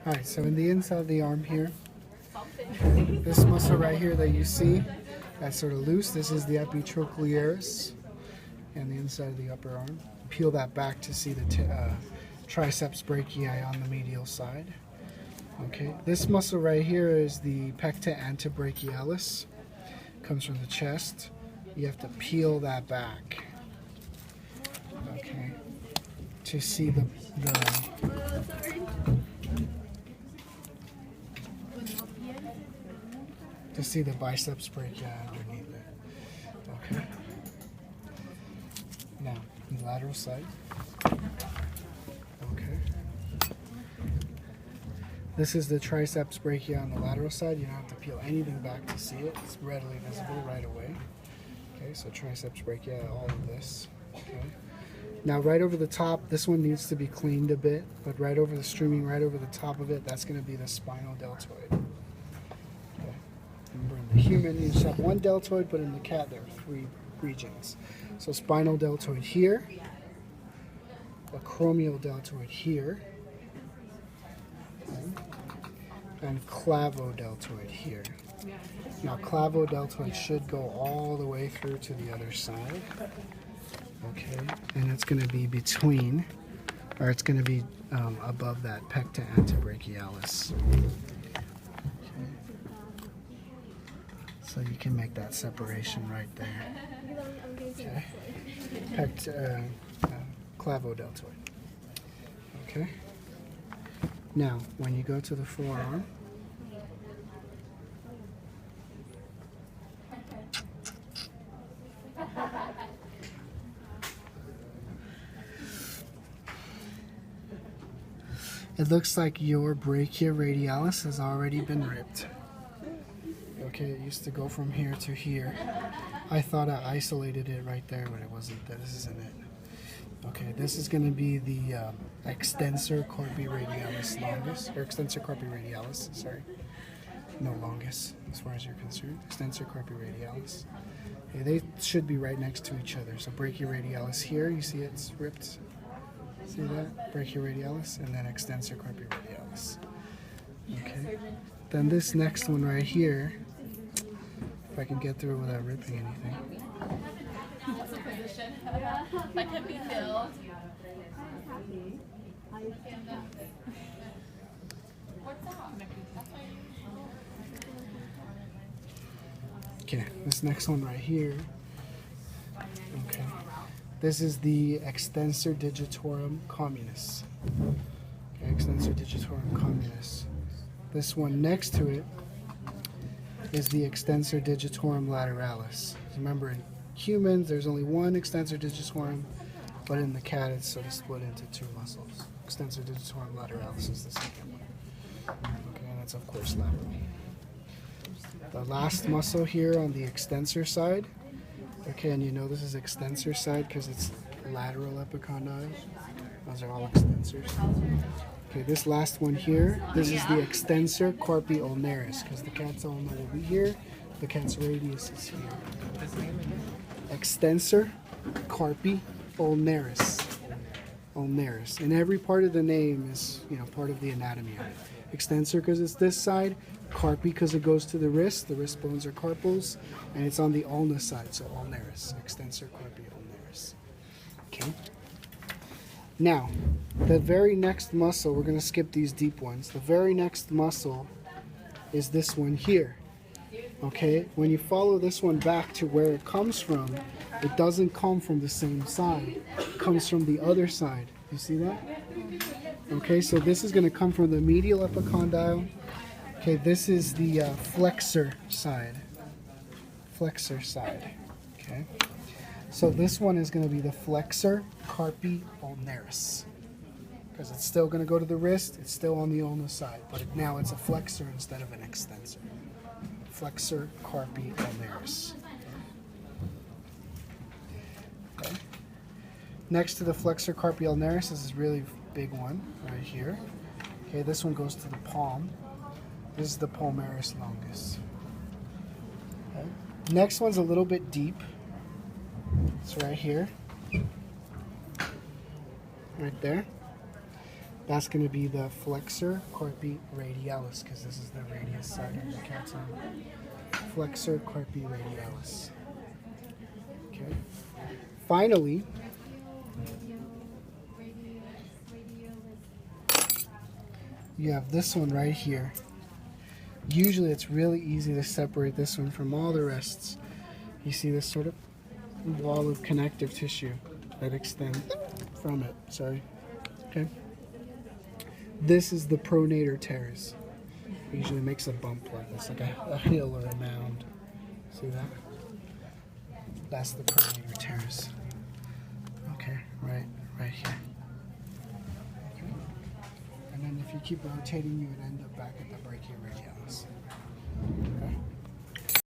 Alright, so in the inside of the arm here, this muscle right here that you see, that's sort of loose. This is the epitrochlearis and the inside of the upper arm. Peel that back to see the triceps brachii on the medial side. Okay, this muscle right here is the pecta antebrachialis. Comes from the chest. You have to peel that back. Okay, to see the biceps brachii underneath it. Okay. Now, the lateral side. Okay. This is the triceps brachii on the lateral side. You don't have to peel anything back to see it. It's readily visible right away. Okay, so triceps brachii, all of this. Okay. Now, right over the top, this one needs to be cleaned a bit, but right over the streaming, right over the top of it, that's going to be the spinal deltoid. Okay. Remember, in the human, you just have one deltoid, but in the cat, there are 3 regions. So spinal deltoid here, acromial deltoid here, okay, and clavodeltoid here. Now clavodeltoid should go all the way through to the other side. Okay, and it's going to be between, or it's going to be above that pecta antebrachialis. Okay. So you can make that separation right there. Okay, clavodeltoid. Okay. Now, when you go to the forearm, it looks like your brachia radialis has already been ripped. Okay, it used to go from here to here. I thought I isolated it right there, but it wasn't. This isn't it. Okay, this is going to be the extensor carpi radialis longus, or extensor carpi radialis, sorry. No longus, as far as you're concerned. Extensor carpi radialis. Okay, they should be right next to each other. So brachioradialis here, you see it's ripped. See that? Brachioradialis, and then extensor carpi radialis. Okay. Then this next one right here, if I can get through without ripping anything. What's the position? That can be filled. Okay, this next one right here. Okay. This is the extensor digitorum communis. Okay, extensor digitorum communis. This one next to it is the extensor digitorum lateralis. Remember, in humans, there's only one extensor digitorum, but in the cat, it's sort of split into 2 muscles. Extensor digitorum lateralis is the second one. Okay, and that's of course lateral. The last muscle here on the extensor side. Okay, and you know this is extensor side because it's lateral epicondyle. Those are all extensors. Okay, this last one here, this is the extensor carpi ulnaris because the cat's ulna will be here, the cat's radius is here. Extensor carpi ulnaris. Ulnaris. And every part of the name is, part of the anatomy of it. Extensor because it's this side, carpi because it goes to the wrist bones are carpals, and it's on the ulna side, so ulnaris. Extensor carpi ulnaris. Okay. Now, the very next muscle, we're going to skip these deep ones. The very next muscle is this one here. Okay, when you follow this one back to where it comes from, it doesn't come from the same side. It comes from the other side. You see that? Okay, so this is going to come from the medial epicondyle. Okay, this is the flexor side. Flexor side. Okay. So this one is going to be the flexor carpi ulnaris. Because it's still going to go to the wrist, it's still on the ulna side, but now it's a flexor instead of an extensor. Flexor carpi ulnaris. Okay. Next to the flexor carpi ulnaris is this really big one right here. Okay, this one goes to the palm. This is the palmaris longus. Okay. Next one's a little bit deep. It's right here. right there. That's going to be the flexor carpi radialis, because this is the radius side of the cat's arm. Flexor carpi radialis. Okay. Finally, you have this one right here. Usually it's really easy to separate this one from all the rests. You see this sort of wall of connective tissue that extends from it. Sorry. Okay. This is the pronator teres. It usually makes a bump like this, like a hill or a mound. See that? That's the pronator teres. Okay, right here. Okay. And then if you keep rotating, you would end up back at the brachioradialis. Okay.